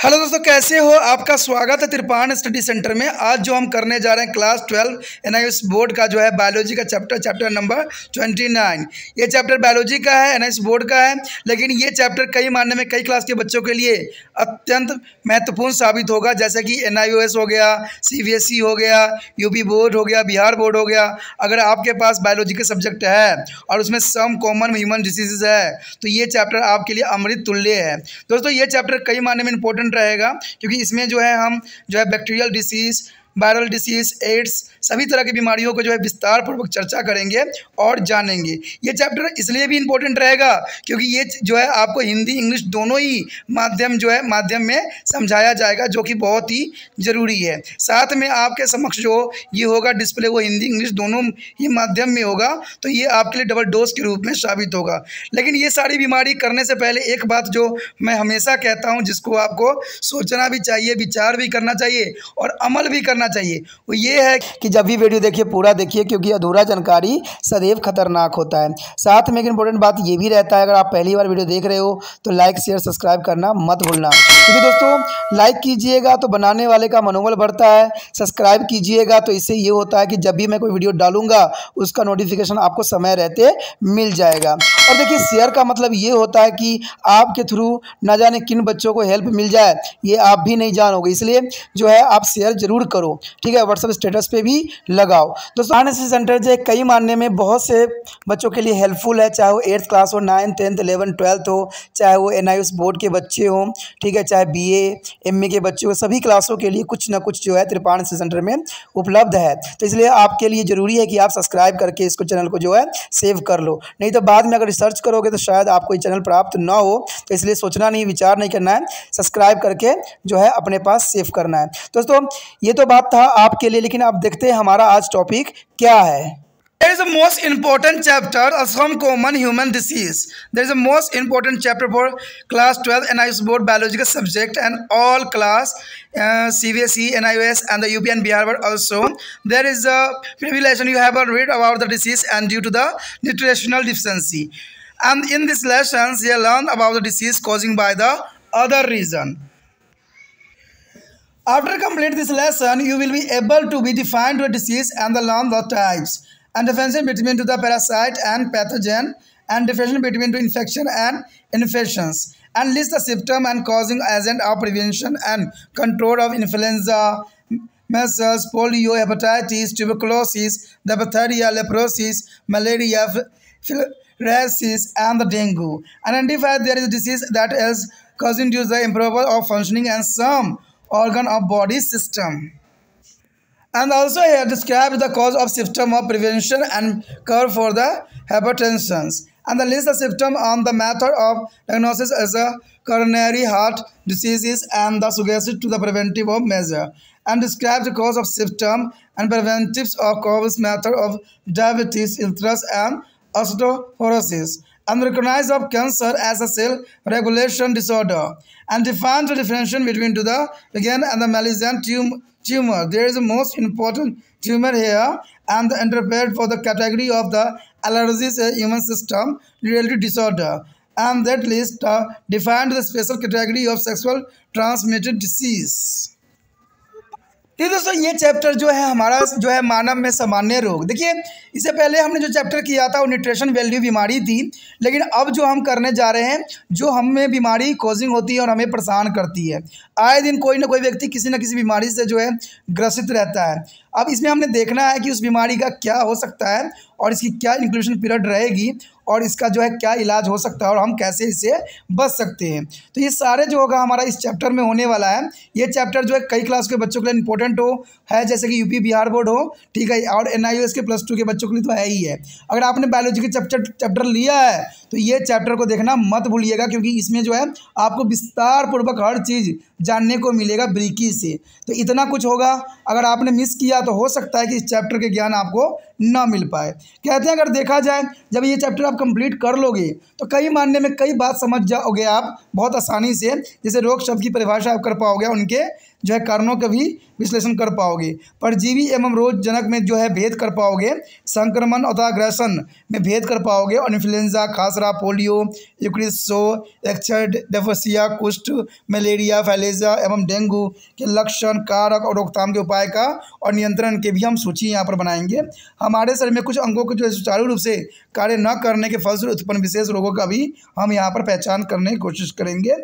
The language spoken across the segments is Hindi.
हेलो दोस्तों, कैसे हो? आपका स्वागत है त्रिपाण स्टडी सेंटर में। आज जो हम करने जा रहे हैं क्लास 12 एनआईएस बोर्ड का जो है बायोलॉजी का चैप्टर नंबर 29। ये चैप्टर बायोलॉजी का है, एनआईएस बोर्ड का है, लेकिन ये चैप्टर कई मायने में कई क्लास के बच्चों के लिए अत्यंत महत्वपूर्ण साबित होगा। जैसे कि एनआईओएस हो गया, सीबीएसई हो गया, यूपी बोर्ड हो गया, बिहार बोर्ड हो गया। अगर आपके पास बायोलॉजी के सब्जेक्ट है और उसमें सम कॉमन ह्यूमन डिसीजेज है तो ये चैप्टर आपके लिए अमृत तुल्य है। दोस्तों, ये चैप्टर कई मायने में इंपॉर्टेंट रहेगा क्योंकि इसमें जो है हम जो है bacterial disease, viral disease, AIDS, सभी तरह की बीमारियों को जो है विस्तार पूर्वक चर्चा करेंगे और जानेंगे। ये चैप्टर इसलिए भी इम्पोर्टेंट रहेगा क्योंकि ये जो है आपको हिंदी इंग्लिश दोनों ही माध्यम में समझाया जाएगा, जो कि बहुत ही ज़रूरी है। साथ में आपके समक्ष जो ये होगा डिस्प्ले, वो हिंदी इंग्लिश दोनों ही माध्यम में होगा, तो ये आपके लिए डबल डोज के रूप में साबित होगा। लेकिन ये सारी बीमारी करने से पहले एक बात जो मैं हमेशा कहता हूँ, जिसको आपको सोचना भी चाहिए, विचार भी करना चाहिए और अमल भी करना चाहिए, वो ये है कि जब भी वीडियो देखिए पूरा देखिए, क्योंकि अधूरा जानकारी सदैव खतरनाक होता है। साथ में एक इंपॉर्टेंट बात ये भी रहता है, अगर आप पहली बार वीडियो देख रहे हो तो लाइक शेयर सब्सक्राइब करना मत भूलना, क्योंकि दोस्तों लाइक कीजिएगा तो बनाने वाले का मनोबल बढ़ता है, सब्सक्राइब कीजिएगा तो इससे ये होता है कि जब भी मैं कोई वीडियो डालूंगा उसका नोटिफिकेशन आपको समय रहते मिल जाएगा। और देखिए, शेयर का मतलब ये होता है कि आपके थ्रू न जाने किन बच्चों को हेल्प मिल जाए, ये आप भी नहीं जानोगे, इसलिए जो है आप शेयर जरूर करो, ठीक है। व्हाट्सएप स्टेटस पे भी लगाओ। दोस्तों, एनआईएस सेंटर जो है कई मानने में बहुत से बच्चों के लिए हेल्पफुल है, चाहे वो 8th क्लास हो, 9th 10th 11th 12th हो, चाहे वो एनआईएस बोर्ड के बच्चे हों, ठीक है, चाहे बीए एमए के बच्चे हो, सभी क्लासों के लिए कुछ ना कुछ जो है त्रिपाण सेंटर में उपलब्ध है। तो इसलिए आपके लिए ज़रूरी है कि आप सब्सक्राइब करके इसको चैनल को जो है सेव कर लो, नहीं तो बाद में अगर रिसर्च करोगे तो शायद आपको ये चैनल प्राप्त ना हो। तो इसलिए सोचना नहीं, विचार नहीं करना है, सब्सक्राइब करके जो है अपने पास सेव करना है। दोस्तों, ये तो बात था आपके लिए, लेकिन आप देखते हैं हमारा आज टॉपिक क्या है। There is a most important chapter of some common human disease. There is a most important chapter for class 12 NIOS board biological subject and all class CBSE, NIOS and the UP and Bihar board also. There is a previous you have read about the disease and due to the nutritional deficiency. And in this lessons you learn about the disease causing by the other reason. After complete this lesson, you will be able to be defined the disease and the learn the types and differentiation between to the parasite and pathogen and differentiation between to infection and infections and list the symptom and causing agent of prevention and control of influenza, measles, polio, hepatitis, tuberculosis, diphtheria, leprosis, malaria, filariasis, and the dengue. Identify there is a disease that is causing due to the improper of functioning and some organ of body system. And also here describe the cause of symptom of prevention and cure for the hypertension. And the list the symptom on the method of diagnosis as a coronary heart diseases and the suggested to the preventive of measure. And describe the cause of symptom and preventives of cause method of diabetes, ulcers and osteoporosis. And recognize of cancer as a cell regulation disorder. And define the differentiation between to the again and the malignant tumor. There is a most important tumor here and the interpret for the category of the allergies immune system related disorder. And that list defined the special category of sexual transmitted disease. ठीक दोस्तों, ये चैप्टर जो है हमारा जो है मानव में सामान्य रोग। देखिए, इससे पहले हमने जो चैप्टर किया था वो न्यूट्रिशन वैल्यू बीमारी थी, लेकिन अब जो हम करने जा रहे हैं जो हमें बीमारी कॉजिंग होती है और हमें परेशान करती है। आए दिन कोई ना कोई व्यक्ति किसी न किसी बीमारी से जो है ग्रसित रहता है। अब इसमें हमने देखना है कि उस बीमारी का क्या हो सकता है और इसकी क्या इंक्लूशन पीरियड रहेगी और इसका जो है क्या इलाज हो सकता है और हम कैसे इससे बच सकते हैं। तो ये सारे जो होगा हमारा इस चैप्टर में होने वाला है। ये चैप्टर जो है कई क्लास के बच्चों के लिए इंपॉर्टेंट है, जैसे कि यूपी बिहार बोर्ड हो, ठीक है, और एनआईओएस के +2 के बच्चों के लिए तो है ही है। अगर आपने बायोलॉजी के चैप्टर लिया है तो ये चैप्टर को देखना मत भूलिएगा, क्योंकि इसमें जो है आपको विस्तार पूर्वक हर चीज़ जानने को मिलेगा बारीकी से। तो इतना कुछ होगा, अगर आपने मिस किया तो हो सकता है कि इस चैप्टर के ज्ञान आपको ना मिल पाए। कहते हैं अगर देखा जाए, जब ये चैप्टर आप कंप्लीट कर लोगे तो कई मानने में कई बात समझ जाओगे आप बहुत आसानी से। जैसे रोग शब्द की परिभाषा आप कर पाओगे, उनके जो है कारणों का भी विश्लेषण कर पाओगे। परजीवी एवं रोगजनक में जो है भेद कर पाओगे, संक्रमण अथवा अग्रेशन में भेद कर पाओगे, और इन्फ्लुएंजा, खासरा, पोलियो, यूक्रिसो, एक्सेडेफोसिया, कुष्ठ, मलेरिया, फैलेजा एवं डेंगू के लक्षण, कारक और रोकथाम के उपाय का और नियंत्रण के भी हम सूची यहाँ पर बनाएंगे। हमारे शरीर में कुछ अंगों के जो है सुचारू रूप से कार्य न करने के फलस्वरूप उत्पन्न विशेष रोगों का भी हम यहाँ पर पहचान करने की कोशिश करेंगे।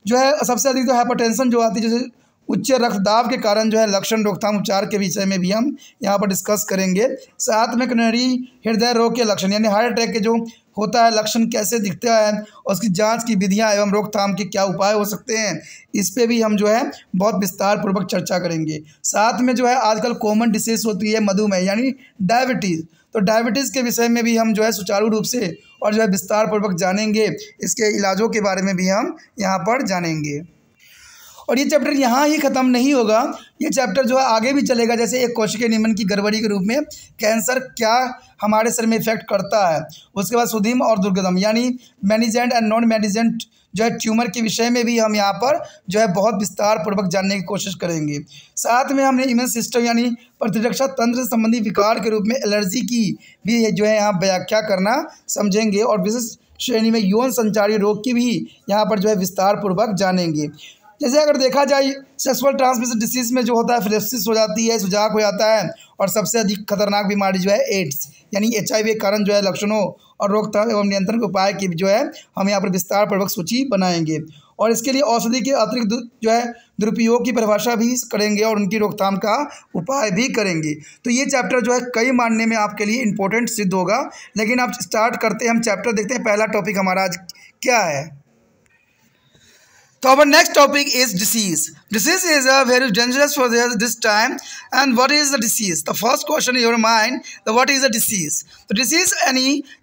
जो है सबसे अधिक जो हाइपरटेंशन जो आती है, जैसे उच्च रक्तदाब के कारण जो है लक्षण, रोकथाम, उपचार के विषय में भी हम यहाँ पर डिस्कस करेंगे। साथ में करोनरी हृदय रोग के लक्षण यानी हार्ट अटैक के जो होता है लक्षण कैसे दिखता है, और उसकी जांच की विधियां एवं रोकथाम के क्या उपाय हो सकते हैं, इस पे भी हम जो है बहुत विस्तार पूर्वक चर्चा करेंगे। साथ में जो है आजकल कॉमन डिसीज होती है मधुमेह यानी डायबिटीज़, तो डायबिटीज़ के विषय में भी हम जो है सुचारू रूप से और जो है विस्तार पूर्वक जानेंगे। इसके इलाजों के बारे में भी हम यहाँ पर जानेंगे। और ये चैप्टर यहाँ ही ख़त्म नहीं होगा, ये चैप्टर जो है आगे भी चलेगा। जैसे एक कोशिकीय नियमन की गड़बड़ी के रूप में कैंसर क्या हमारे शरीर में इफेक्ट करता है, उसके बाद सुदिम और दुर्गम यानी मैनिजेंट एंड नॉन मैनिजेंट जो है ट्यूमर के विषय में भी हम यहाँ पर जो है बहुत विस्तार पूर्वक जानने की कोशिश करेंगे। साथ में हमने इम्यून सिस्टम यानी प्रतिरक्षा तंत्र से संबंधी विकार के रूप में एलर्जी की भी जो है यहाँ व्याख्या करना समझेंगे, और विशेष श्रेणी में यौन संचारी रोग की भी यहाँ पर जो है विस्तार पूर्वक जानेंगे। जैसे अगर देखा जाए सेक्सुअल ट्रांसमिशन डिसीज़ में जो होता है फिलिप्सिस हो जाती है, सुजाक हो जाता है, और सबसे अधिक खतरनाक बीमारी जो है एड्स यानी HIV के कारण जो है लक्षणों और रोकथाम एवं नियंत्रण के उपाय की जो है हम यहाँ पर विस्तार पूर्वक सूची बनाएंगे, और इसके लिए औषधि के अतिरिक्त जो है दुरुपयोग की परिभाषा भी करेंगे और उनकी रोकथाम का उपाय भी करेंगे। तो ये चैप्टर जो है कई मानने में आपके लिए इम्पोर्टेंट सिद्ध होगा। लेकिन आप स्टार्ट करते हैं, हम चैप्टर देखते हैं पहला टॉपिक हमारा आज क्या है। So our next topic is disease. Disease is very dangerous for this time. And what is the disease? The first question in your mind, what is a disease? The disease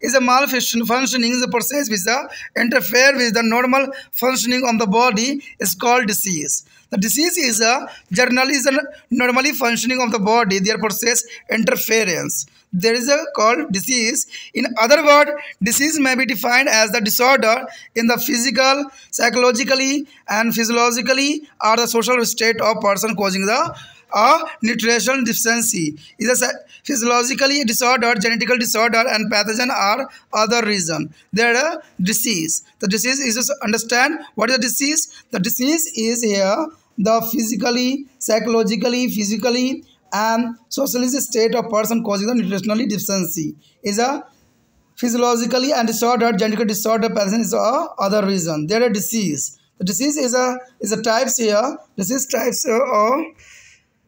is a malfunctioning the process which interfere with the normal functioning of the body is called disease. The disease is generally normally functioning of the body, their process interference. There is a called disease. In other words, disease may be defined as the disorder in the physical, psychologically and physiologically or the social state of person causing the nutritional deficiency. Is a physiologically disorder, genetical disorder and pathogen or other reason. There are disease. The disease is to understand what is the disease. The disease is here the physically, psychologically, physically and socially state of person causing the nutritional deficiency is a physiologically and disorder, genetic disorder, pathogen is a other reason. There are disease. The disease is a types here. Disease types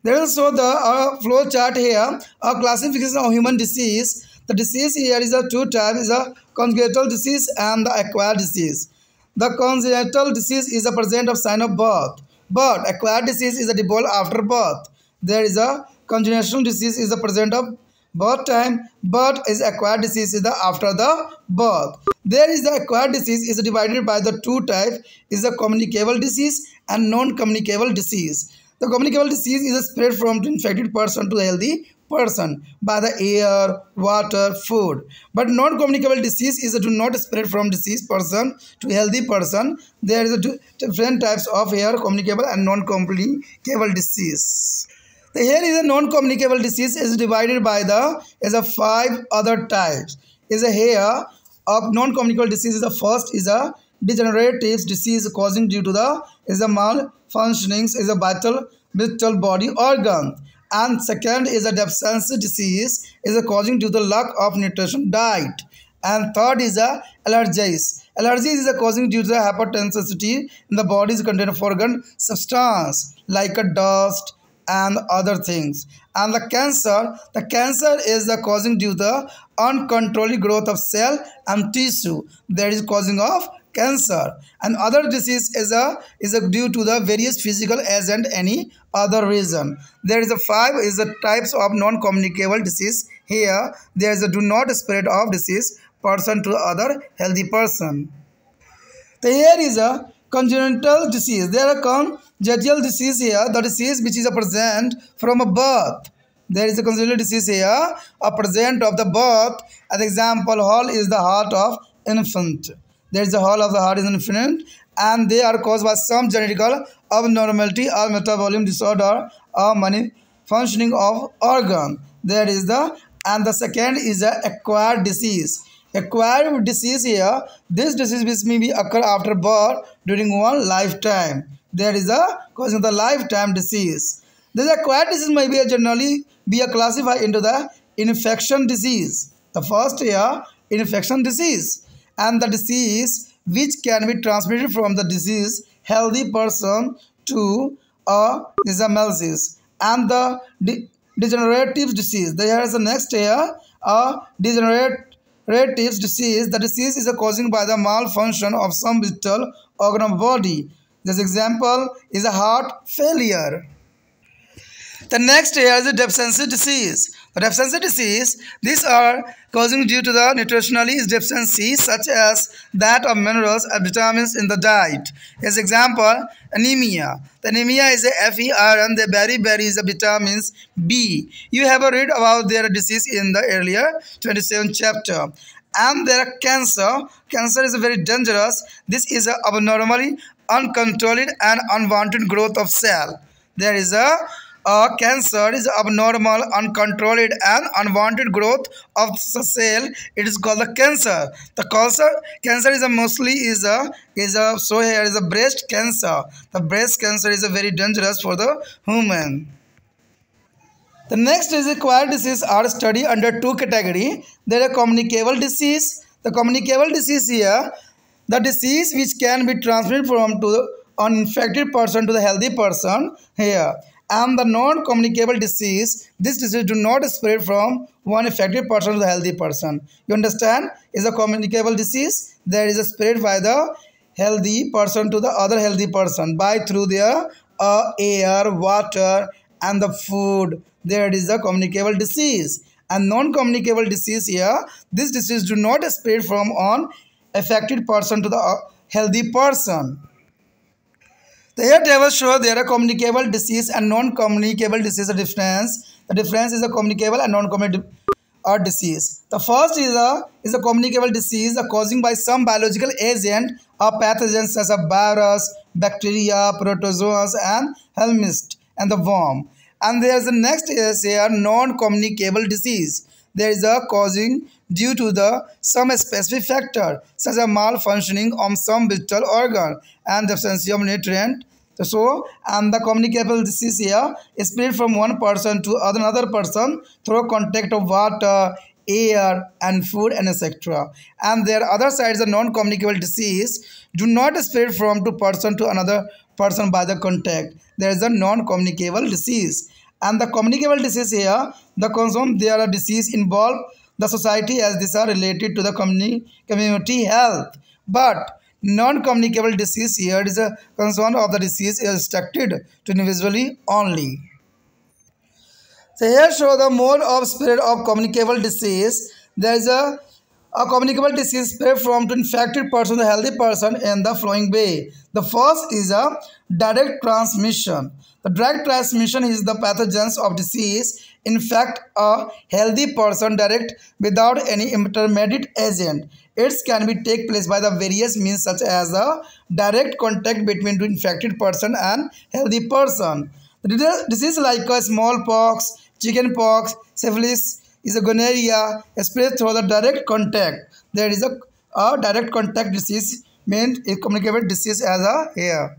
there is also the flow chart here. A classification of human disease. The disease here is a two types: is a congenital disease and the acquired disease. The congenital disease is a present of sign of birth, but acquired disease is a developed after birth. There is a congenital disease is the present of birth time, but is acquired disease is the after the birth. There is the acquired disease is divided by the two types is the communicable disease and non-communicable disease. The communicable disease is a spread from the infected person to the healthy person by the air, water, food. But non-communicable disease is do not spread from diseased person to healthy person. There is a different types of air communicable and non-communicable disease. The here is a non-communicable disease is divided by the is a 5 other types. Is a here of non-communicable disease is the first is a degenerative disease causing due to the is a malfunctioning is a vital body organ, and second is a deficiency disease is a causing due to the lack of nutrition diet, and third is a allergies. Allergies is a causing due to the hypersensitivity in the body's content of organ substance like a dust and other things. And the cancer is the causing due to the uncontrolled growth of cell and tissue that is causing of cancer. And other disease is due to the various physical agent any other reason. There is a 5 is the types of non-communicable disease. Here there is a do not spread of disease person to other healthy person. So here is a congenital disease. There are congenital disease here, the disease which is a present from a birth. There is a congenital disease here, a present of the birth. An example, whole is the heart of infant. There is the whole of the heart is infinite, and they are caused by some genetical abnormality or metabolic disorder or functioning of organ. There is the and the second is the acquired disease. Acquired disease here, this disease which may be occur after birth during one lifetime. There is a causing the lifetime disease. This acquired disease may be generally be classified into the infection disease. The first here, infection disease, and the disease which can be transmitted from the disease healthy person to a disease, and the degenerative disease. There is the next here, a degenerative disease. The disease is caused by the malfunction of some vital organ of body. This example is a heart failure. The next here is the deficiency disease. The deficiency disease, these are causing due to the nutritionally deficiency such as that of minerals and vitamins in the diet. As example, anemia. The anemia is a Fe iron, the beriberi is the vitamins B. You have read about their disease in the earlier 27th chapter. And their cancer. Cancer is very dangerous. This is a abnormally uncontrolled and unwanted growth of cell. There is a cancer is abnormal, uncontrolled, and unwanted growth of the cell. It is called the cancer. The cancer is mostly so here is a breast cancer. The breast cancer is very dangerous for the human. The next is acquired disease are studied under two categories. There are communicable disease. The communicable disease here, the disease which can be transmitted from to an infected person to the healthy person here. And the non-communicable disease, this disease do not spread from one affected person to the healthy person. You understand? Is a communicable disease. There is a spread by the healthy person to the other healthy person by through their air, water, and the food. There is a communicable disease. And non-communicable disease here, this disease do not spread from one affected person to the healthy person. The here table shows there are communicable disease and non-communicable disease difference. The difference is a communicable and non-communicable disease. The first is a communicable disease causing by some biological agent or pathogens such as virus, bacteria, protozoans, and helminths and the worm. And there is the next is a non-communicable disease. There is a causing due to the some specific factor such as malfunctioning of some vital organ and deficiency of nutrient. So, and the communicable disease here is spread from one person to another person through contact of water, air, and food, and etc. And there are other sides of non-communicable disease do not spread from one person to another person by the contact. There is a non-communicable disease. And the communicable disease here, the concern there are disease involve the society as these are related to the community health. But non-communicable disease here is a concern of the disease is restricted to individually only. So here show the mode of spread of communicable disease. There is a communicable disease spread from to infected person to healthy person in the following way. The first is a direct transmission. The direct transmission is the pathogens of disease infect a healthy person direct without any intermediate agent. It can be take place by the various means such as a direct contact between the infected person and healthy person. The disease like a smallpox, chickenpox, syphilis is a gonorrhea spread through the direct contact. There is a direct contact disease meant a communicable disease as a here.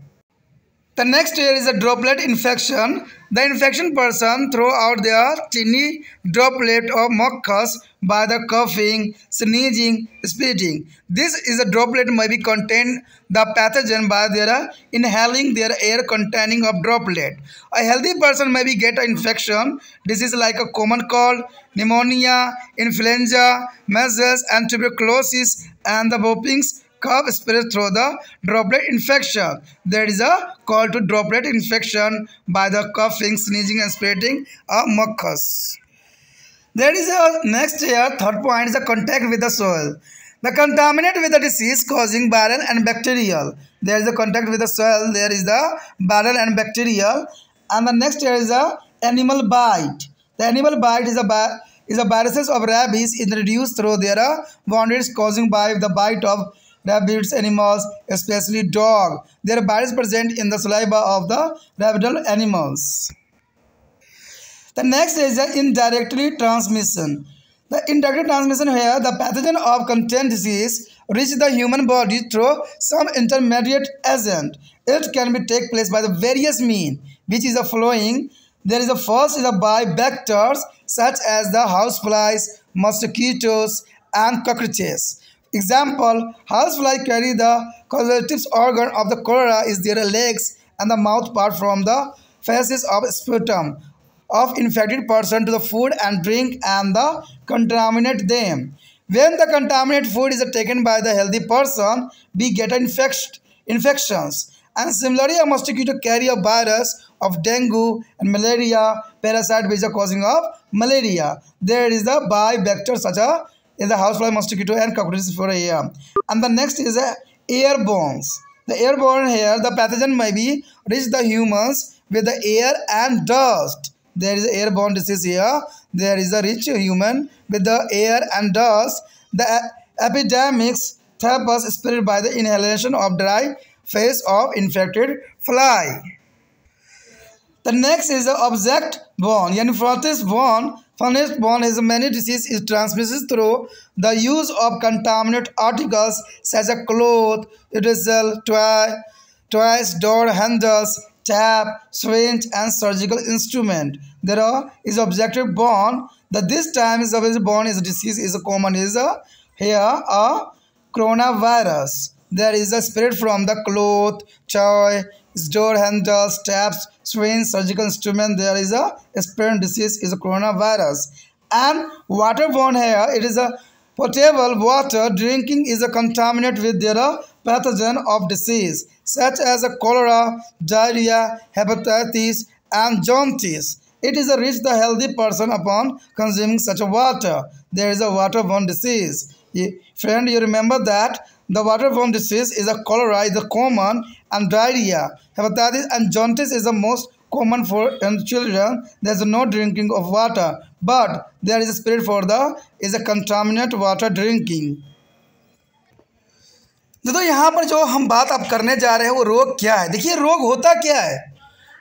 The next here is a droplet infection. The infection person throw out their tiny droplet of mucus by the coughing, sneezing, spitting. This is a droplet may be contain the pathogen by their inhaling their air containing of droplet. A healthy person may be get an infection. Disease like a common cold, pneumonia, influenza, measles, and tuberculosis, and the whoopings cough spread through the droplet infection. There is a call to droplet infection by the coughing, sneezing, and spreading of mucus. There is a next here, third point is the contact with the soil. The contaminant with the disease causing viral and bacterial. There is a contact with the soil. There is the viral and bacterial. And the next here is the animal bite. The animal bite is a viruses of rabies introduced through their wounds causing by the bite of rabbits animals, especially dog. Their bile is present in the saliva of the rabidal animals. The next is the indirectly transmission. The indirect transmission here, the pathogen of contained disease reach the human body through some intermediate agent. It can be take place by the various means, which is the following. There is the first is the by vectors such as the houseflies, mosquitoes, and cockroaches. Example: housefly carry the causative organ of the cholera is their legs and the mouth part from the feces of sputum of infected person to the food and drink and the contaminate them. When the contaminated food is taken by the healthy person, we get infections. And similarly, a mosquito carry a virus of dengue and malaria parasite which are causing of malaria. There is the by vector such as is the housefly, mosquito, and cockroaches for a year. And the next is the airborne. The airborne here, the pathogen may be reach the humans with the air and dust. There is airborne disease here. There is a rich human with the air and dust. The epidemics thus spread by the inhalation of dry face of infected fly. The next is the object borne. Yani fungus borne is many disease is transmitted through the use of contaminant articles such as cloth, utensil, toys, door handles, tap, syringe, and surgical instrument. There is objective borne. That this time is borne is disease is common is here a coronavirus. There is a spread from the cloth, toy, door handles, taps, syringe, surgical instrument. There is a spread disease is a coronavirus. And waterborne here, it is a potable water drinking is a contaminated with their pathogen of disease such as a cholera, diarrhea, hepatitis, and jaundice. It is a reach the healthy person upon consuming such a water. There is a waterborne disease. Friend, you remember that the waterborne disease is a cholera is the common, and diarrhea, hepatitis, and jaundice is the most common for children. There is no drinking of water, but there is a spirit for the is a contaminated water drinking. तो यहाँ पर जो हम बात अब करने जा रहे हैं वो रोग क्या है। देखिए रोग होता क्या है,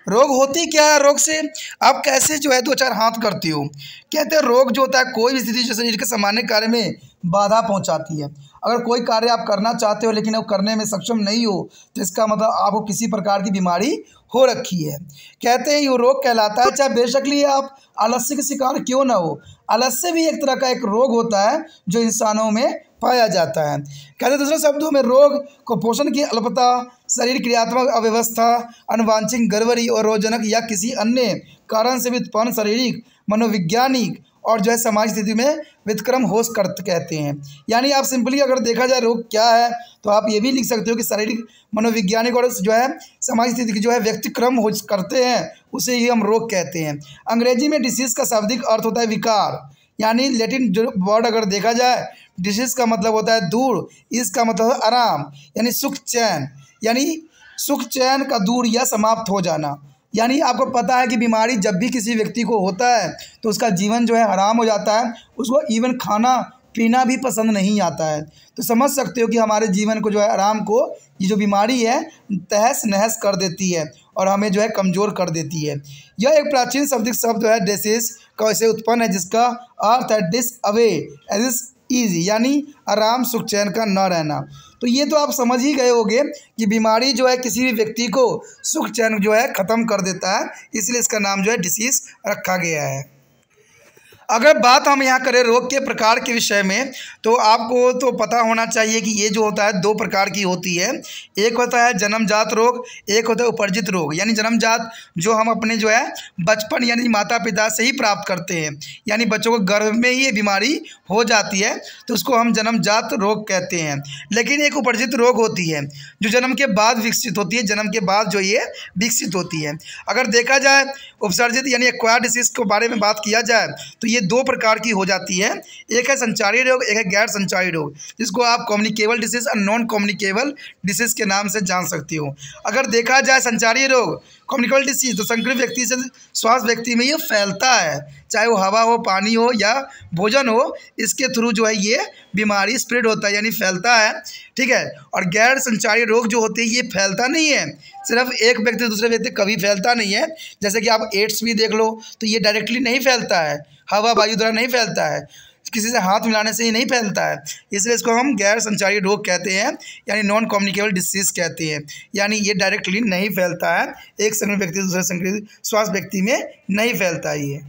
रोग होती क्या है, रोग से आप कैसे जो है दो चार हाथ करती हो। कहते हैं रोग जो होता है कोई भी स्थिति जो शरीर के सामान्य कार्य में बाधा पहुंचाती है। अगर कोई कार्य आप करना चाहते हो लेकिन वो करने में सक्षम नहीं हो तो इसका मतलब आपको किसी प्रकार की बीमारी हो रखी है। कहते हैं ये रोग कहलाता है, चाहे बेशक लिए आप आलस्य के शिकार क्यों ना हो। आलस्य भी एक तरह का एक रोग होता है जो इंसानों में पाया जाता है। कहते दूसरे शब्दों में रोग को पोषण की अल्पता, शरीर क्रियात्मक अव्यवस्था, अनुवांछित गड़बड़ी और रोगजनक या किसी अन्य कारण से भी उत्पन्न शारीरिक, मनोवैज्ञानिक और जो है समाज स्थिति में व्यतिक्रम हो कहते हैं। यानी आप सिंपली अगर देखा जाए रोग क्या है तो आप ये भी लिख सकते हो कि शारीरिक, मनोवैज्ञानिक और जो है समाज स्थिति की जो है व्यतिक्रम हो करते हैं, उसे ही हम रोग कहते हैं। अंग्रेजी में डिसीज़ का शाब्दिक अर्थ होता है विकार। यानी लैटिन जो वर्ड अगर देखा जाए डिसीज़ का मतलब होता है दूर, इसका मतलब है आराम, यानी सुख चैन, यानी सुख चैन का दूर या समाप्त हो जाना। यानी आपको पता है कि बीमारी जब भी किसी व्यक्ति को होता है तो उसका जीवन जो है हराम हो जाता है, उसको इवन खाना पीना भी पसंद नहीं आता है। तो समझ सकते हो कि हमारे जीवन को जो है आराम को ये जो बीमारी है तहस नहस कर देती है और हमें जो है कमज़ोर कर देती है। यह एक प्राचीन शब्दिक शब्द है डिसीज का से उत्पन्न है जिसका अर्थ है dis away ease is easy, यानी आराम सुख चैन का न रहना। तो ये तो आप समझ ही गए होंगे कि बीमारी जो है किसी भी व्यक्ति को सुख चैन जो है ख़त्म कर देता है, इसलिए इसका नाम जो है डिसीज़ रखा गया है। अगर बात हम यहाँ करें रोग के प्रकार के विषय में तो आपको तो पता होना चाहिए कि ये जो होता है दो प्रकार की होती है। एक होता है जन्मजात रोग, एक होता है उपर्जित रोग। यानी जन्मजात जो हम अपने जो है बचपन यानी माता पिता से ही प्राप्त करते हैं, यानी बच्चों को गर्भ में ही ये बीमारी हो जाती है तो उसको हम जन्मजात रोग कहते हैं। लेकिन एक उपर्जित रोग होती है जो जन्म के बाद विकसित होती है, जन्म के बाद जो ये विकसित होती है। अगर देखा जाए उपसर्जित यानी एक्वायर्ड डिसीज़ के बारे में बात किया जाए तो ये दो प्रकार की हो जाती है। एक है संचारी रोग, एक है गैर संचारी रोग, जिसको आप कम्युनिकेबल डिसीज़ और नॉन कम्युनिकेबल डिसीज़ के नाम से जान सकते हो। अगर देखा जाए संचारी रोग कम्युनिकेबल डिसीज, तो संक्रमित व्यक्ति से स्वास्थ्य व्यक्ति में ये फैलता है, चाहे वो हवा हो, पानी हो या भोजन हो, इसके थ्रू जो है ये बीमारी स्प्रेड होता है, यानी फैलता है। ठीक है। और गैर संचारी रोग जो होते हैं ये फैलता नहीं है, सिर्फ एक व्यक्ति दूसरे व्यक्ति कभी फैलता नहीं है। जैसे कि आप एड्स भी देख लो, तो ये डायरेक्टली नहीं फैलता है, हवा वायु द्वारा नहीं फैलता है, किसी से हाथ मिलाने से ही नहीं फैलता है, इसलिए इसको हम गैर संचारी रोग कहते हैं, यानी नॉन कम्युनिकेबल डिसीज़ कहते हैं। यानी ये डायरेक्टली नहीं फैलता है, एक संक्रमित व्यक्ति दूसरे संक्रमित स्वास्थ्य व्यक्ति में नहीं फैलता है ये।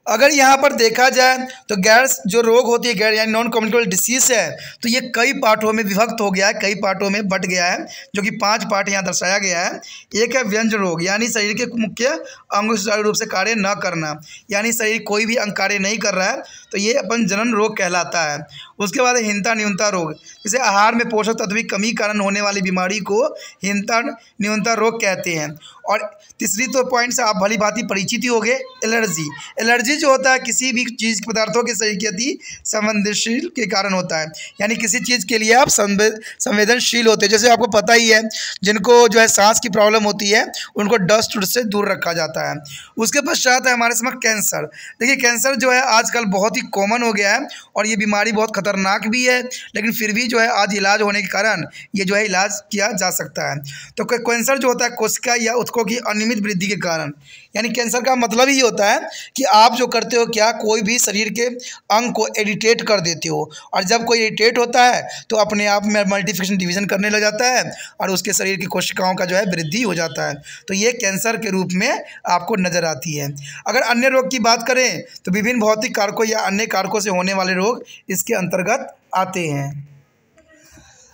अगर यहाँ पर देखा जाए तो गैर जो रोग होती है, गैर यानी नॉन कम्युनिकेबल डिसीज़ है, तो ये कई पार्टों में विभक्त हो गया है, कई पार्टों में बट गया है, जो कि 5 पार्ट यहाँ दर्शाया गया है। एक है व्यंजन रोग, यानी शरीर के मुख्य अंगों से सुचारू रूप से कार्य न करना, यानी शरीर कोई भी अंग कार्य नहीं कर रहा है, तो ये अपन जनन रोग कहलाता है। उसके बाद हीनता न्यूनता रोग, जैसे आहार में पोषक तत्व की कमी कारण होने वाली बीमारी को हीनता न्यूनता रोग कहते हैं। और तीसरी तो पॉइंट से आप भली भांति परिचित ही होंगे, एलर्जी। एलर्जी जो होता है किसी भी चीज़ पदार्थों के शरीर के अति संवेदनशील के कारण होता है, यानी किसी चीज़ के लिए आप संवेदनशील होते हैं। जैसे आपको पता ही है, जिनको जो है सांस की प्रॉब्लम होती है उनको डस्ट से दूर रखा जाता है। उसके पश्चात है हमारे समझ कैंसर। देखिए कैंसर जो है आजकल बहुत ही कॉमन हो गया है और ये बीमारी बहुत खतरनाक भी है, लेकिन फिर भी जो है आज इलाज होने के कारण ये जो है इलाज किया जा सकता है। तो कैंसर जो होता है कोशिका या उत्तकों की अनियमित वृद्धि के कारण, यानी कैंसर का मतलब ही होता है कि आप जो करते हो क्या, कोई भी शरीर के अंग को इरिटेट कर देते हो, और जब कोई इरिटेट होता है तो अपने आप में मल्टीप्लिकेशन डिवीजन करने लग जाता है और उसके शरीर की कोशिकाओं का जो है वृद्धि हो जाता है, तो ये कैंसर के रूप में आपको नज़र आती है। अगर अन्य रोग की बात करें तो विभिन्न भौतिक कारकों या अन्य कारकों से होने वाले रोग इसके अंतर्गत आते हैं।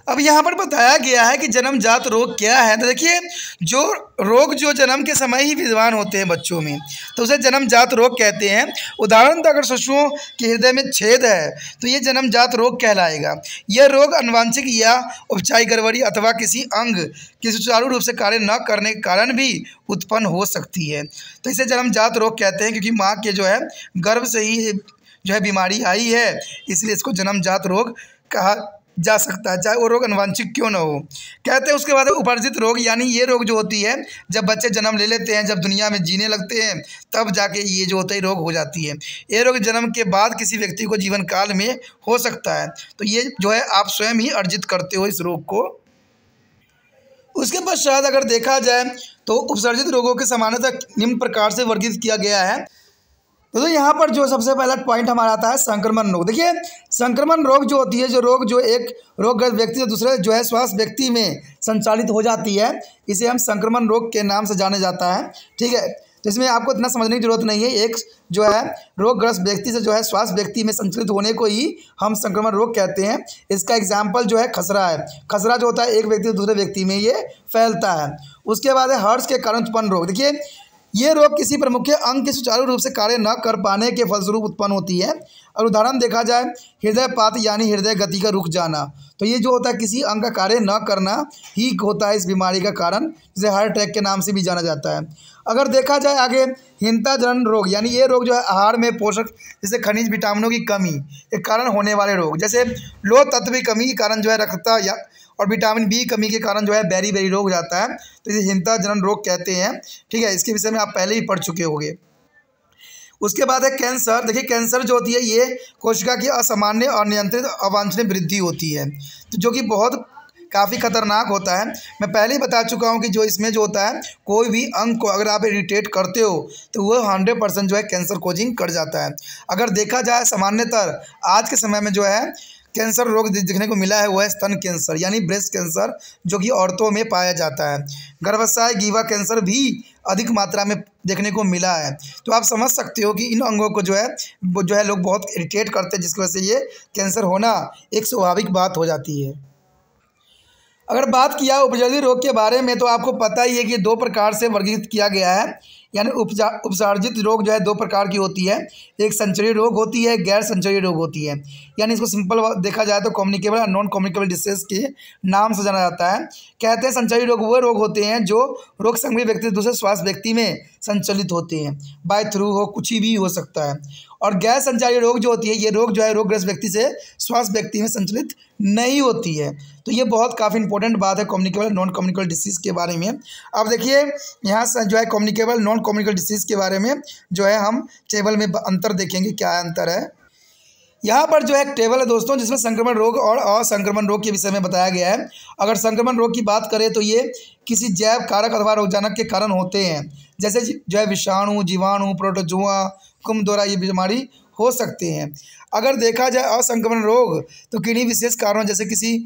अब यहाँ पर बताया गया है कि जन्मजात रोग क्या है। तो देखिए जो रोग जो जन्म के समय ही विद्यमान होते हैं बच्चों में, तो उसे जन्मजात रोग कहते हैं। उदाहरण तो अगर शिशुओं के हृदय में छेद है तो ये जन्मजात रोग कहलाएगा। यह रोग अनुवांशिक या उपचारिक गड़बड़ी अथवा किसी अंग के सुचारू रूप से कार्य न करने के कारण भी उत्पन्न हो सकती है, तो इसे जन्मजात रोग कहते हैं, क्योंकि माँ के जो है गर्भ से ही जो है बीमारी आई है, इसलिए इसको जन्मजात रोग कहा जा सकता है, चाहे वो रोग अनुवांशिक क्यों न हो। कहते हैं उसके बाद उपार्जित रोग, यानी ये रोग जो होती है जब बच्चे जन्म ले लेते हैं, जब दुनिया में जीने लगते हैं, तब जाके ये जो होता है रोग हो जाती है। ये रोग जन्म के बाद किसी व्यक्ति को जीवन काल में हो सकता है, तो ये जो है आप स्वयं ही अर्जित करते हो इस रोग को। उसके पश्चात अगर देखा जाए तो उपसर्जित रोगों के सामान्यतः निम्न प्रकार से वर्गीकृत किया गया है। तो यहाँ पर जो सबसे पहला पॉइंट हमारा आता है संक्रमण रोग। देखिए संक्रमण रोग जो होती है, जो रोग जो एक रोगग्रस्त व्यक्ति से दूसरे जो है स्वास्थ्य व्यक्ति में संचालित हो जाती है, इसे हम संक्रमण रोग के नाम से जाने जाता है। ठीक है, तो इसमें आपको इतना समझने की जरूरत नहीं है, एक जो है रोगग्रस्त व्यक्ति से जो है स्वास्थ्य व्यक्ति में संचालित होने को ही हम संक्रमण रोग कहते हैं। इसका एग्जाम्पल जो है खसरा है। खसरा जो होता है एक व्यक्ति से दूसरे व्यक्ति में ये फैलता है। उसके बाद है हर्ष के कारण उत्पन्न रोग। देखिए ये रोग किसी प्रमुख अंग के सुचारू रूप से कार्य न कर पाने के फलस्वरूप उत्पन्न होती है। और उदाहरण देखा जाए हृदयपात यानी हृदय गति का रुक जाना, तो ये जो होता है किसी अंग का कार्य न करना ही होता है इस बीमारी का कारण, जिसे हार्ट अटैक के नाम से भी जाना जाता है। अगर देखा जाए आगे हीनता जनन रोग, यानी ये रोग जो है आहार में पोषक जैसे खनिज विटामिनों की कमी के कारण होने वाले रोग, जैसे लोह तत्व की कमी के कारण जो है रक्तता या और विटामिन बी कमी के कारण जो है बेरी रोग हो जाता है, तो इसे हीनता जनन रोग कहते हैं। ठीक है, इसके विषय में आप पहले ही पढ़ चुके होंगे। उसके बाद है कैंसर। देखिए कैंसर जो होती है ये कोशिका की असामान्य और नियंत्रित अवांछनीय वृद्धि होती है, तो जो कि बहुत काफ़ी खतरनाक होता है। मैं पहले ही बता चुका हूँ कि जो इसमें जो होता है कोई भी अंग को अगर आप इरिटेट करते हो तो वो 100% जो है कैंसर कोजिंग कर जाता है। अगर देखा जाए सामान्यतः आज के समय में जो है कैंसर रोग देखने को मिला है वो है स्तन कैंसर यानी ब्रेस्ट कैंसर, जो कि औरतों में पाया जाता है। गर्भाशय गीवा कैंसर भी अधिक मात्रा में देखने को मिला है। तो आप समझ सकते हो कि इन अंगों को जो है लोग बहुत इरिटेट करते हैं, जिसकी वजह से ये कैंसर होना एक स्वाभाविक बात हो जाती है। अगर बात किया उपजर्दी रोग के बारे में तो आपको पता ही है कि 2 प्रकार से वर्गीकृत किया गया है। यानी उपसर्जित रोग जो है दो प्रकार की होती है, एक संचरणीय रोग होती है, गैर संचरणीय रोग होती है। यानी इसको सिंपल देखा जाए तो कम्युनिकेबल और नॉन कम्युनिकेबल डिसीज के नाम से जाना जाता है। कहते हैं संचरणीय रोग वो रोग होते हैं जो रोग संक्रमित व्यक्ति से दूसरे स्वास्थ्य व्यक्ति में संचलित होते हैं, बाय थ्रू हो, कुछ भी हो सकता है। और गैर संचारी रोग जो होती है, ये रोग जो है रोगग्रस्त व्यक्ति से स्वास्थ्य व्यक्ति में संचलित नहीं होती है। तो ये बहुत काफ़ी इंपॉर्टेंट बात है कम्युनिकेबल नॉन कम्युनिकेबल डिसीज़ के बारे में। अब देखिए यहाँ से जो है कम्युनिकेबल नॉन कम्युनिकेबल डिसीज़ के बारे में जो है हम टेबल में अंतर देखेंगे, क्या अंतर है। यहाँ पर जो है एक टेबल है दोस्तों, जिसमें संक्रमण रोग और असंक्रमण रोग के विषय में बताया गया है। अगर संक्रमण रोग की बात करें तो ये किसी जैव कारक अथवा रोगजनक के कारण होते हैं, जैसे जो है विषाणु, जीवाणु, प्रोटोजुआ, कुम द्वारा ये बीमारी हो सकते हैं। अगर देखा जाए असंक्रमण रोग तो किन्हीं विशेष कारणों जैसे किसी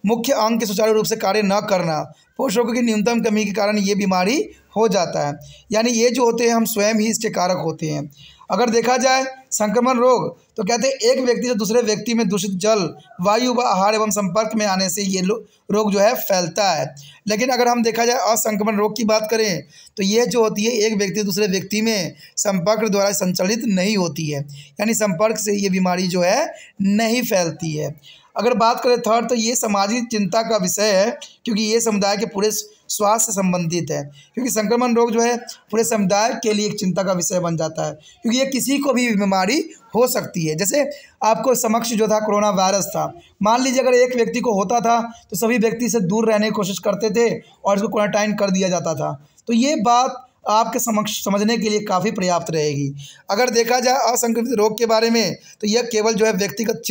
मुख्य अंग के सुचारू रूप से कार्य न करना, पोषकों की न्यूनतम कमी के कारण ये बीमारी हो जाता है। यानी ये जो होते हैं हम स्वयं ही इसके कारक होते हैं। अगर देखा जाए संक्रमण रोग तो कहते हैं एक व्यक्ति से दूसरे व्यक्ति में दूषित जल, वायु व आहार एवं संपर्क में आने से ये रोग जो है फैलता है। लेकिन अगर हम देखा जाए असंक्रमण रोग की बात करें तो ये जो होती है एक व्यक्ति दूसरे व्यक्ति में संपर्क द्वारा संचालित नहीं होती है, यानी संपर्क से ये बीमारी जो है नहीं फैलती है। अगर बात करें थर्ड तो ये सामाजिक चिंता का विषय है, क्योंकि ये समुदाय के पूरे स्वास्थ्य से संबंधित है। क्योंकि संक्रमण रोग जो है पूरे समुदाय के लिए एक चिंता का विषय बन जाता है, क्योंकि ये किसी को भी बीमारी हो सकती है। जैसे आपको समक्ष जो था कोरोना वायरस था, मान लीजिए अगर एक व्यक्ति को होता था तो सभी व्यक्ति से दूर रहने की कोशिश करते थे और इसको क्वारंटाइन कर दिया जाता था। तो ये बात आपके समक्ष समझने के लिए काफ़ी पर्याप्त रहेगी। अगर देखा जाए असंक्रमित रोग के बारे में तो यह केवल जो है व्यक्तिगत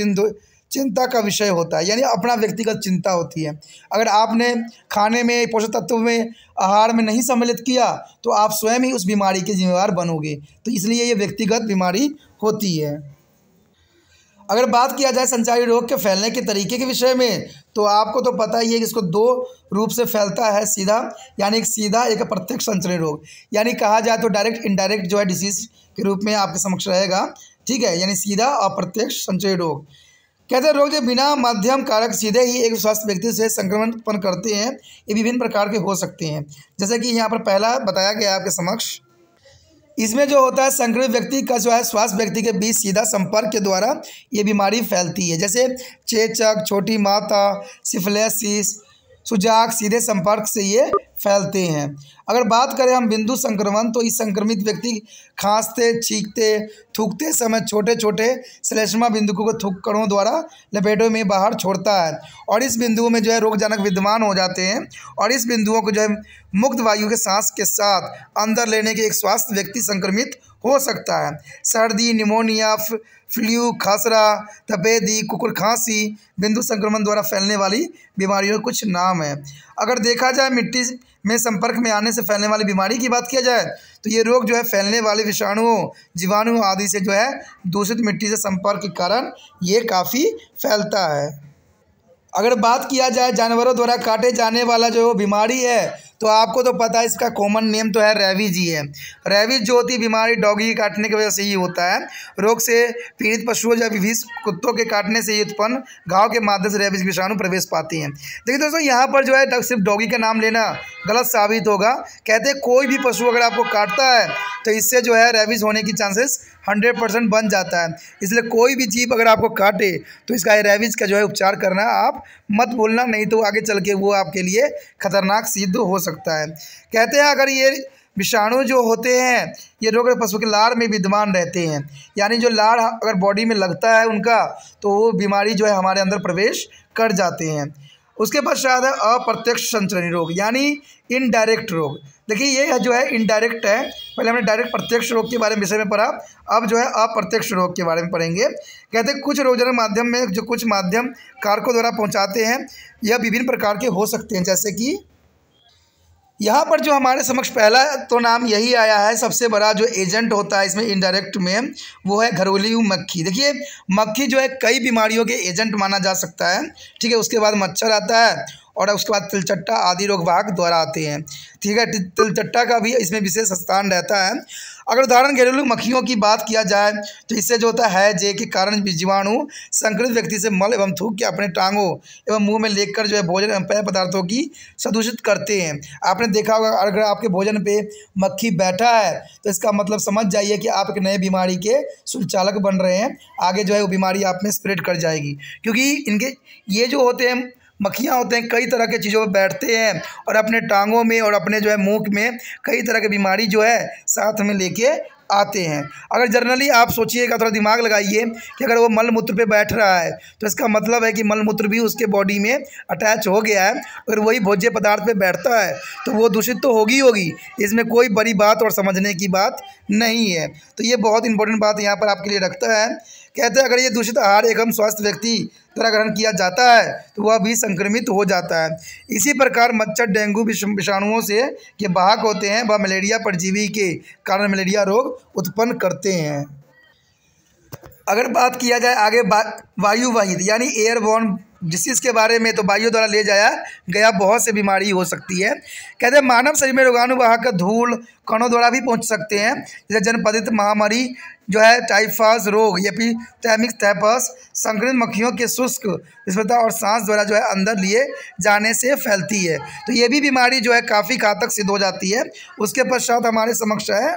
चिंता का विषय होता है, यानी अपना व्यक्तिगत चिंता होती है। अगर आपने खाने में पोषक तत्व में आहार में नहीं सम्मिलित किया तो आप स्वयं ही उस बीमारी के जिम्मेवार बनोगे, तो इसलिए ये व्यक्तिगत बीमारी होती है। अगर बात किया जाए संचारी रोग के फैलने के तरीके के विषय में तो आपको तो पता ही है कि इसको दो रूप से फैलता है, सीधा यानी एक सीधा, एक प्रत्यक्ष संचरणीय रोग। यानी कहा जाए तो डायरेक्ट इनडायरेक्ट जो है डिसीज के रूप में आपके समक्ष रहेगा, ठीक है, यानी सीधा अप्रत्यक्ष संचरणीय रोग। कहते हैं रोग जो बिना माध्यम कारक सीधे ही एक स्वास्थ्य व्यक्ति से संक्रमण उत्पन्न करते हैं, ये विभिन्न प्रकार के हो सकते हैं। जैसे कि यहाँ पर पहला बताया गया है आपके समक्ष, इसमें जो होता है संक्रमित व्यक्ति का जो है स्वास्थ्य व्यक्ति के बीच सीधा संपर्क के द्वारा ये बीमारी फैलती है। जैसे चेचक, छोटी माता, सिफिलिस, सुजाक, सीधे संपर्क से ये फैलते हैं। अगर बात करें हम बिंदु संक्रमण तो इस संक्रमित व्यक्ति खांसते, छींकते, थूकते समय छोटे छोटे श्लेष्मा बिंदुओं को थूककणों द्वारा लपेटों में बाहर छोड़ता है और इस बिंदुओं में जो है रोगजनक विद्यमान हो जाते हैं और इस बिंदुओं को जो है मुक्त वायु के सांस के साथ अंदर लेने के एक स्वास्थ्य व्यक्ति संक्रमित हो सकता है। सर्दी, निमोनिया, फ्लू, खसरा, तपेदी, कुकुर खांसी बिंदु संक्रमण द्वारा फैलने वाली बीमारियों के कुछ नाम हैं। अगर देखा जाए मिट्टी में संपर्क में आने से फैलने वाली बीमारी की बात किया जाए तो ये रोग जो है फैलने वाले विषाणुओं, जीवाणु आदि से जो है दूषित मिट्टी से संपर्क के कारण ये काफ़ी फैलता है। अगर बात किया जाए जानवरों द्वारा काटे जाने वाला जो बीमारी है तो आपको तो पता है इसका कॉमन नेम तो है रेबीज ही है। रेबीज जो होती है बीमारी डॉगी के काटने की वजह से ही होता है। रोग से पीड़ित पशुओं या विभिन्न कुत्तों के काटने से उत्पन्न घाव के माध्यम से रेबीज विषाणु प्रवेश पाती हैं। देखिए दोस्तों यहाँ पर जो है सिर्फ डॉगी का नाम लेना गलत साबित होगा। कहते हैं कोई भी पशु अगर आपको काटता है तो इससे जो है रेबीज होने की चांसेस 100% बन जाता है। इसलिए कोई भी जीव अगर आपको काटे तो इसका रेबीज का जो है उपचार करना आप मत भूलना, नहीं तो आगे चल के वो आपके लिए खतरनाक सिद्ध हो सकता है। कहते हैं अगर ये विषाणु जो होते हैं ये रोग पशु के लार में विद्यमान रहते हैं, यानी जो लार अगर बॉडी में लगता है उनका तो वो बीमारी जो है हमारे अंदर प्रवेश कर जाते हैं। उसके पश्चात है अप्रत्यक्ष संचरणीय रोग यानी इनडायरेक्ट रोग। देखिए ये जो है इनडायरेक्ट है, पहले हमने डायरेक्ट प्रत्यक्ष रोग के बारे में विषय में पढ़ा, अब जो है अप्रत्यक्ष रोग के बारे में पढ़ेंगे। कहते हैं कुछ रोगजनक माध्यम में जो कुछ माध्यम कारकों द्वारा पहुंचाते हैं यह विभिन्न प्रकार के हो सकते हैं। जैसे कि यहाँ पर जो हमारे समक्ष पहला तो नाम यही आया है, सबसे बड़ा जो एजेंट होता है इसमें इनडायरेक्ट में वो है घरेलू मक्खी। देखिए मक्खी जो है कई बीमारियों के एजेंट माना जा सकता है, ठीक है। उसके बाद मच्छर आता है और उसके बाद तिलचट्टा आदि रोग वाहक द्वारा आते हैं, ठीक है। तिलचट्टा का भी इसमें विशेष स्थान रहता है। अगर उदाहरण घरेलू मक्खियों की बात किया जाए तो इससे जो होता है जे के कारण जीवाणु संक्रमित व्यक्ति से मल एवं थूक के अपने टांगों एवं मुंह में लेकर जो है भोजन एवं पेय पदार्थों की प्रदूषित करते हैं। आपने देखा होगा अगर आपके भोजन पे मक्खी बैठा है तो इसका मतलब समझ जाइए कि आप एक नए बीमारी के सुचालक बन रहे हैं। आगे जो है वो बीमारी आप में स्प्रेड कर जाएगी, क्योंकि इनके ये जो होते हैं मक्खियाँ होते हैं कई तरह के चीज़ों पर बैठते हैं और अपने टांगों में और अपने जो है मुंह में कई तरह की बीमारी जो है साथ में लेके आते हैं। अगर जनरली आप सोचिएगा, थोड़ा दिमाग लगाइए कि अगर वो मल मूत्र पे बैठ रहा है तो इसका मतलब है कि मल मूत्र भी उसके बॉडी में अटैच हो गया है। अगर वही भोज्य पदार्थ पे बैठता है तो वो दूषित तो होगी, इसमें कोई बड़ी बात और समझने की बात नहीं है। तो ये बहुत इंपॉर्टेंट बात यहाँ पर आपके लिए रखता है। कहते हैं अगर ये दूषित आहार एक स्वस्थ व्यक्ति द्वारा ग्रहण किया जाता है तो वह भी संक्रमित हो जाता है। इसी प्रकार मच्छर डेंगू विषाणुओं से के वाहक होते हैं, वह मलेरिया परजीवी के कारण मलेरिया रोग उत्पन्न करते हैं। अगर बात किया जाए आगे वायु वाहित यानी एयरबॉर्न डिसीज़ के बारे में, तो वायु द्वारा ले जाया गया बहुत से बीमारी हो सकती है। कहते हैं मानव शरीर में रोगाणुवाहक धूल कणों द्वारा भी पहुंच सकते हैं, जैसे जनपदित महामारी जो है टाइफास रोग एपिडेमिक टाइफस संक्रमित मक्खियों के शुष्क विस्फोटता और सांस द्वारा जो है अंदर लिए जाने से फैलती है। तो ये भी बीमारी जो है काफ़ी घातक सिद्ध हो जाती है। उसके पश्चात हमारे समक्ष है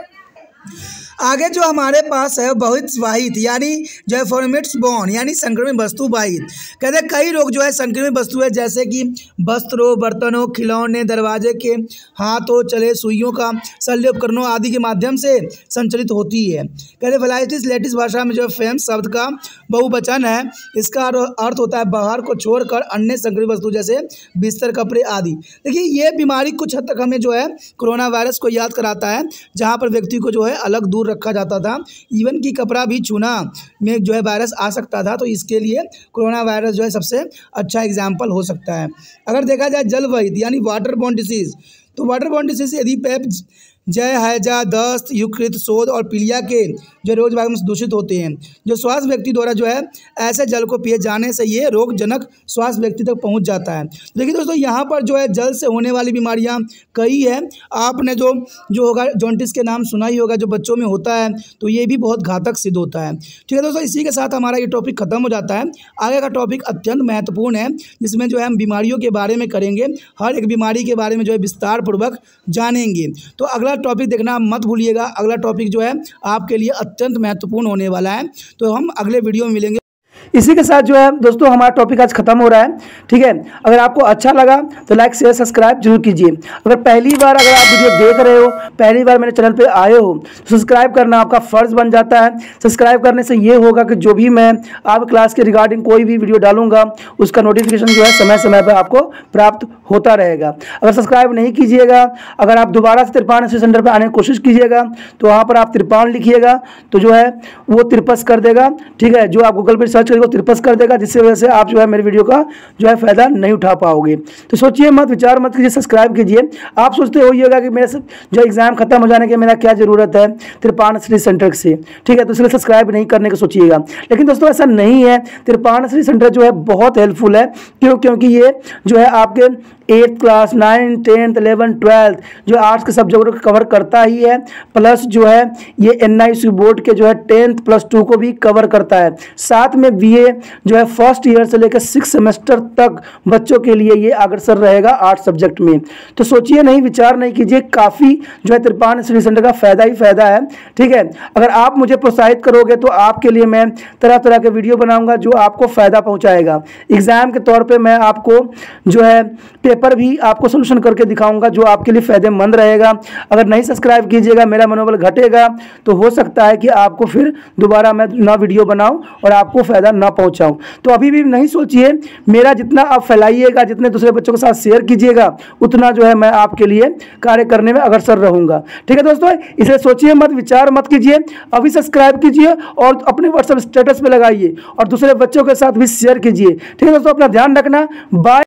आगे जो हमारे पास है बहुत वाहित यानी जो है फॉर्मेट्स बॉर्न यानी संक्रमित वस्तु वाहित। कहते हैं कई रोग जो है संक्रमित वस्तु है, जैसे कि वस्त्रों, बर्तनों, खिलौने, दरवाजे के हाथों, चले, सुइयों का शल्य उपकरणों आदि के माध्यम से संचलित होती है। कहते हैं फ्लाइटिस लेटिस भाषा में जो फेम्स शब्द का बहुवचन है, इसका अर्थ होता है बाहर को छोड़कर अन्य संक्रमित वस्तु जैसे बिस्तर, कपड़े आदि। देखिए ये बीमारी कुछ हद तक हमें जो है कोरोना वायरस को याद कराता है, जहाँ पर व्यक्ति को जो है अलग दूर रखा जाता था, इवन कि कपड़ा भी छूना में जो है वायरस आ सकता था। तो इसके लिए कोरोना वायरस जो है सबसे अच्छा एग्जाम्पल हो सकता है। अगर देखा जाए जलवाहित यानी वाटर बॉर्न डिसीज़, तो वाटर बॉर्न डिसीज़ यदि पेप, जय, हैजा, दस्त, युकृत, शोध और पीलिया के जो रोग वायु से दूषित होते हैं, जो स्वास्थ्य व्यक्ति द्वारा जो है ऐसे जल को पिए जाने से ये रोगजनक स्वास्थ्य व्यक्ति तक पहुंच जाता है। देखिए दोस्तों यहाँ पर जो है जल से होने वाली बीमारियां कई है। आपने जो होगा जॉन्डिस के नाम सुना ही होगा, जो बच्चों में होता है, तो ये भी बहुत घातक सिद्ध होता है। ठीक है दोस्तों, इसी के साथ हमारा ये टॉपिक खत्म हो जाता है। आगे का टॉपिक अत्यंत महत्वपूर्ण है, जिसमें जो है हम बीमारियों के बारे में करेंगे, हर एक बीमारी के बारे में जो है विस्तार पूर्वक जानेंगे। तो अगला टॉपिक देखना मत भूलिएगा। अगला टॉपिक जो है आपके लिए अत्यंत महत्वपूर्ण होने वाला है। तो हम अगले वीडियो में मिलेंगे। इसी के साथ जो है दोस्तों हमारा टॉपिक आज खत्म हो रहा है। ठीक है, अगर आपको अच्छा लगा तो लाइक शेयर सब्सक्राइब जरूर कीजिए। अगर पहली बार अगर आप वीडियो देख रहे हो, पहली बार मेरे चैनल पे आए हो, तो सब्सक्राइब करना आपका फ़र्ज़ बन जाता है। सब्सक्राइब करने से ये होगा कि जो भी मैं आप क्लास के रिगार्डिंग कोई भी वीडियो डालूंगा उसका नोटिफिकेशन जो है समय समय पर आपको प्राप्त होता रहेगा। अगर सब्सक्राइब नहीं कीजिएगा, अगर आप दोबारा से तिरपान सेंटर पर आने की कोशिश कीजिएगा तो वहाँ पर आप तिरपान लिखिएगा तो जो है वो तिरपस कर देगा। ठीक है, जो आप गूगल पर सर्च को तिरपस कर देगा, जिससे वजह से आप जो है मेरे वीडियो का जो है फायदा नहीं उठा पाओगे। तो सोचिए मत, विचार मत कीजिए, सब्सक्राइब कीजिए। आप सोचते होइएगा कि मेरे जो एग्जाम खत्म हो जाने के मेरा क्या जरूरत है तिरपान स्टडी सेंटर से। ठीक है, तो इसलिए सब्सक्राइब नहीं करने का सोचिएगा, लेकिन दोस्तों ऐसा नहीं है। तिरपान स्टडी सेंटर जो है बहुत हेल्पफुल है। क्योंकि ये जो है आपके 8th class, 9th, 10th, 11th, 12th जो आर्ट्स के सब्जेक्टों को कवर करता ही है, प्लस जो है ये NIC बोर्ड के जो है 10th +2 को भी कवर करता है। साथ में BA जो है फर्स्ट ईयर से लेकर 6 सेमेस्टर तक बच्चों के लिए ये अग्रसर रहेगा आर्ट्स सब्जेक्ट में। तो सोचिए नहीं, विचार नहीं कीजिए, काफ़ी जो है तिरपान स्टडी सेंटर का फ़ायदा ही फ़ायदा है। ठीक है, अगर आप मुझे प्रोत्साहित करोगे तो आपके लिए मैं तरह तरह के वीडियो बनाऊँगा जो आपको फ़ायदा पहुँचाएगा। एग्ज़ाम के तौर पर मैं आपको जो है पेपर भी आपको सोल्यूशन करके दिखाऊंगा जो आपके लिए फायदेमंद रहेगा। अगर नहीं सब्सक्राइब कीजिएगा, मेरा मनोबल घटेगा, तो हो सकता है कि आपको फिर दोबारा मैं ना वीडियो बनाऊं और आपको फायदा ना पहुंचाऊं। तो अभी भी नहीं सोचिए, मेरा जितना आप फैलाइएगा, जितने दूसरे बच्चों के साथ शेयर कीजिएगा, उतना जो है मैं आपके लिए कार्य करने में अग्रसर रहूंगा। ठीक है दोस्तों, इसे सोचिए मत, विचार मत कीजिए, अभी सब्सक्राइब कीजिए और अपने व्हाट्सएप स्टेटस पे लगाइए और दूसरे बच्चों के साथ भी शेयर कीजिए। ठीक है दोस्तों, अपना ध्यान रखना। बाय।